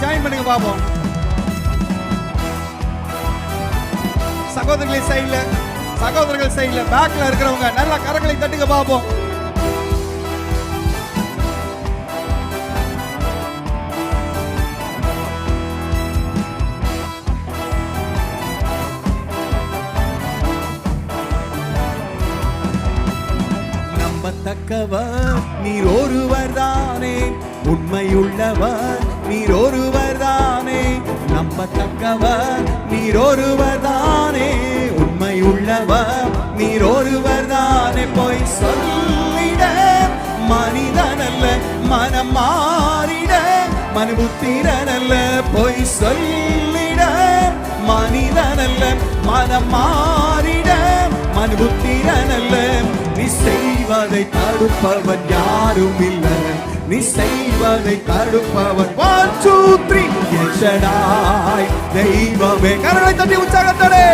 Join பண்ணுங்க பாப்போம். சகோதரர்கள் சைடுல பேக்ல இருக்கிறவங்க நல்லா கரங்களை தட்டுங்க பாப்போம். நம்பத்தக்கவர் நீர் ஒருவர் தானே, உண்மையுள்ளவர் நீர் ஒருவர் தானே. நம்பத்தக்கவர் நீர் ஒருவர் தானே, உண்மையுள்ளவர் நீர் ஒருவர் தானே. போய் சொல்லிட மனிதனல்ல, மனம் மாறிட மனுபுத்திரனல்ல. போய் சொல்லிட மனிதனல்ல, மனம் மாறிட மனுபுத்திரனல்ல. நீ செய்வதை தடுப்பவன் யாரும் இல்லை, நீ செய்வதை தடுப்பவன். 1 2 3 எல்ஷடாய் தெய்வமே. கரங்களை தட்டி உற்சாகத்தோடு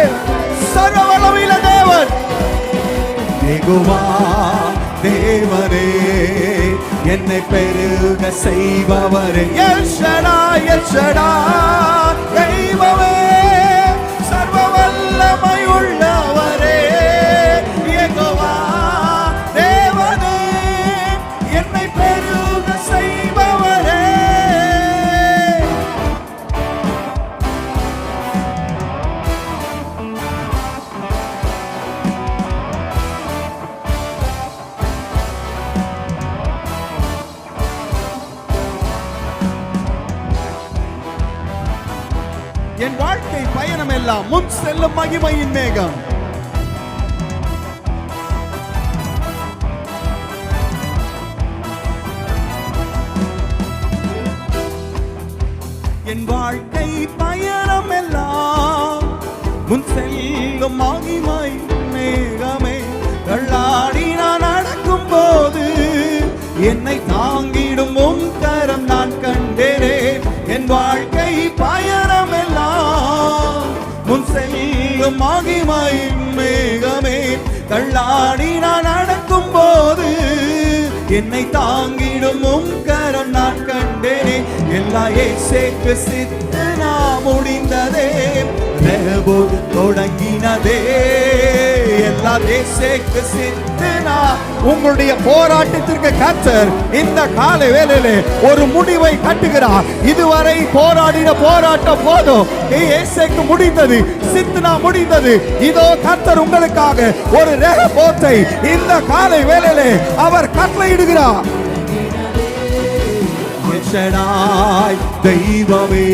சர்வ வல்லமையுள்ள தேவன் யெகோவா தேவனே, என்னை பெருக செய்பவரே. எல்ஷடாய் எல்ஷடாய் தெய்வமே, சர்வ வல்லமையுள்ளவரே. யெகோவா தேவனே, என்னை பெருக செய்பவரே. என் வாழ்க்கை பயணம் எல்லாம் முன் செல்லும் மகிமையின் மேகம். என் வாழ்க்கை பயணம் எல்லாம் முன் செல்லும் மகிமை மேகமே. தள்ளாடி நான் நடக்கும் போது என்னை தாங்கிடும் உம் கரம் நான் கண்டேனே. என் வாழ்க்கை பயணம் எல்லாம் முன் செல்லும் மகிமை மேகமே. தள்ளாடி நான் நடக்கும் போது என்னை தாங்கிடும் உம் கரம் நான் கண்டேனே. எல்லா இயேசுவுக்கு சித்தனா முடிந்ததே, ரேபோ தொடங்கினதே. எல்லா இயேசுவுக்கு சித்தனா. உங்களுடைய போராட்டத்திற்கு கர்த்தர் இந்த காலை வேளையிலே ஒரு முடிவை கட்டுகிறார். இதுவரை போராடின போராட்டம் போதும், இயேசுவுக்கு முடிந்தது, சித்தனா முடிந்தது. இதோ கர்த்தர் உங்களுக்காக ஒரு ரேபோத்தை இந்த காலை வேளையிலே அவர் கட்டளையிடுகிறார். எல்ஷடாய் தெய்வமே,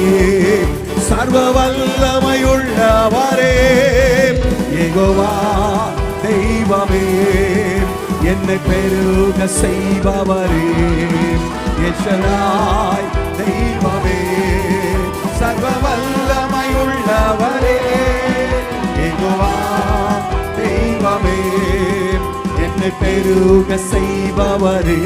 சர்வ வல்லமையுள்ளவரே. யெகோவா தெய்வமே, என்னை பெருக செய்பவரே. எல்ஷடாய் தெய்வமே, சர்வ வல்லமையுள்ளவரே. யெகோவா தெய்வமே, என்னை பெருக செய்பவரே.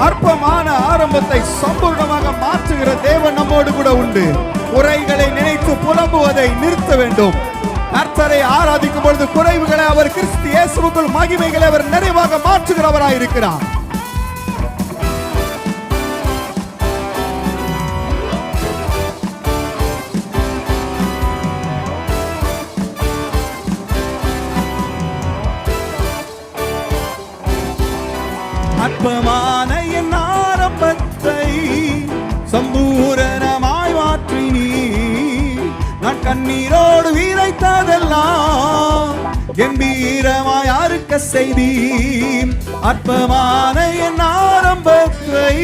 அற்பமான ஆரம்பத்தை சம்பூர்ணமாக மாற்றுகிற தேவன் நம்மோடு கூட உண்டு. குறைகளை நினைத்து புலம்புவதை நிறுத்த வேண்டும். கர்த்தரை ஆராதிக்கும் பொழுது குறைவுகளை அவர் கிறிஸ்து இயேசுவுக்குள் மகிமைகளை அவர் நிறைவாக மாற்றுகிறவராயிருக்கிறார். அற்பமான என் ஆரம்பத்தை சம்பூரணமாய் மாற்றி நீ நான் கண்ணீரோடு விதைத்ததெல்லாம் கம்பீரமாய் அறுக்க செய்தி. அற்பமான என் ஆரம்பத்தை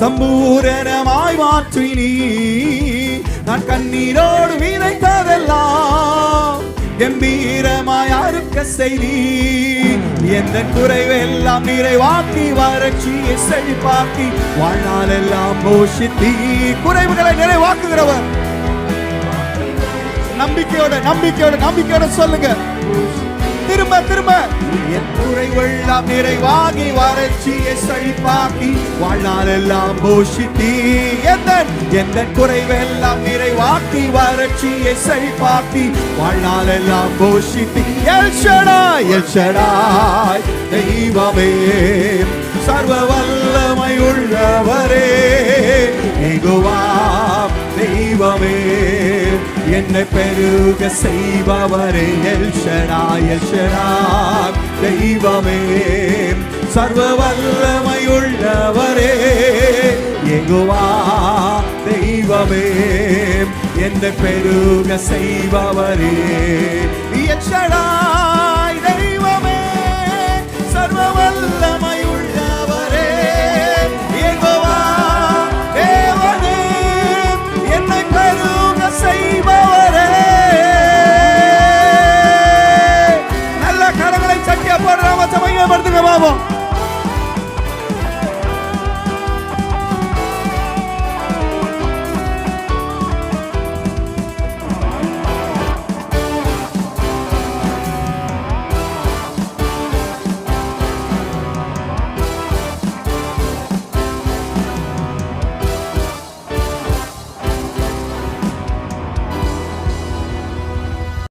சம்பூரணமாய் மாற்றி நீ நான் கண்ணீரோடு விதைத்ததெல்லாம் கம்பீரமாய் அறுக்க செய்தி. எந்த குறைவெல்லாம் நிறைவாக்கி வறட்சியை செழிப்பாக்கி வாழ்நாள் எல்லாம் போஷித்தி. குறைவுகளை நிறைவாக்குகிறவர். நம்பிக்கையோட சொல்லுங்க. திரும்ப திரும்ப என் குறைவெல்லாம் நிறைவாகி வறட்சியை செழிப்பாக்கி வாழ்நாளெல்லாம் போஷித்தீ. எந்த குறைவெல்லாம் நிறைவாக்கி வறட்சியை செழிப்பாக்கி வாழ்நாளெல்லாம் போஷித்தீ. எல் ஷடாய், எல் ஷடாய் தெய்வமே, சர்வ வல்லமை உள்ளவரே, யெகோவா தெய்வமே, என்னை பெருக செய்பவரே. எல் ஷடாய், எல் ஷடாய் தெய்வமே, சர்வ வல்லமை உள்ளவரே, யெகோவா தெய்வமே, என்னை பெருக செய்பவரே. எல் ஷடாய்